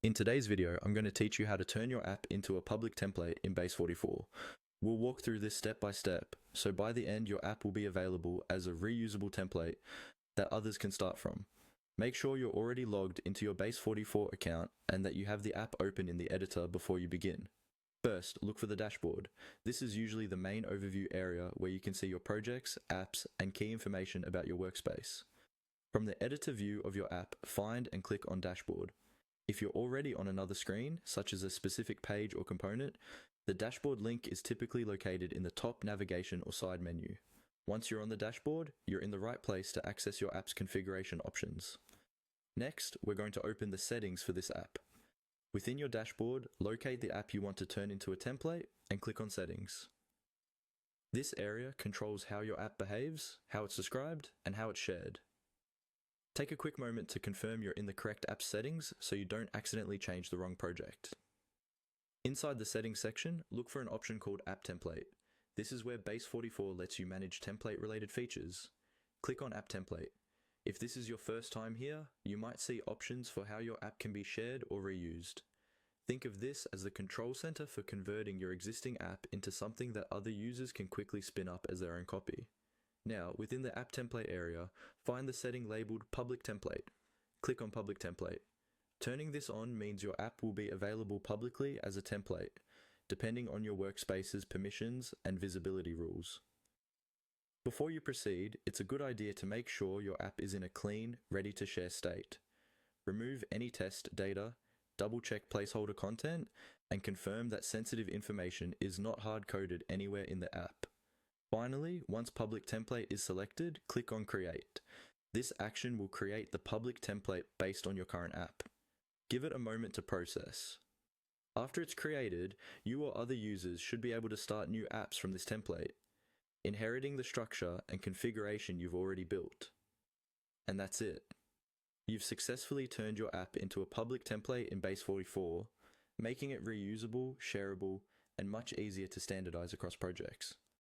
In today's video, I'm going to teach you how to turn your app into a public template in Base44. We'll walk through this step by step, so by the end your app will be available as a reusable template that others can start from. Make sure you're already logged into your Base44 account and that you have the app open in the editor before you begin. First, look for the dashboard. This is usually the main overview area where you can see your projects, apps, and key information about your workspace. From the editor view of your app, find and click on Dashboard. If you're already on another screen, such as a specific page or component, the dashboard link is typically located in the top navigation or side menu. Once you're on the dashboard, you're in the right place to access your app's configuration options. Next, we're going to open the settings for this app. Within your dashboard, locate the app you want to turn into a template and click on Settings. This area controls how your app behaves, how it's described, and how it's shared. Take a quick moment to confirm you're in the correct app settings so you don't accidentally change the wrong project. Inside the settings section, look for an option called App Template. This is where Base44 lets you manage template-related features. Click on App Template. If this is your first time here, you might see options for how your app can be shared or reused. Think of this as the control center for converting your existing app into something that other users can quickly spin up as their own copy. Now, within the App Template area, find the setting labeled Public Template. Click on Public Template. Turning this on means your app will be available publicly as a template, depending on your workspace's permissions and visibility rules. Before you proceed, it's a good idea to make sure your app is in a clean, ready-to-share state. Remove any test data, double-check placeholder content, and confirm that sensitive information is not hard-coded anywhere in the app. Finally, once Public Template is selected, click on Create. This action will create the public template based on your current app. Give it a moment to process. After it's created, you or other users should be able to start new apps from this template, inheriting the structure and configuration you've already built. And that's it. You've successfully turned your app into a public template in Base44, making it reusable, shareable, and much easier to standardize across projects.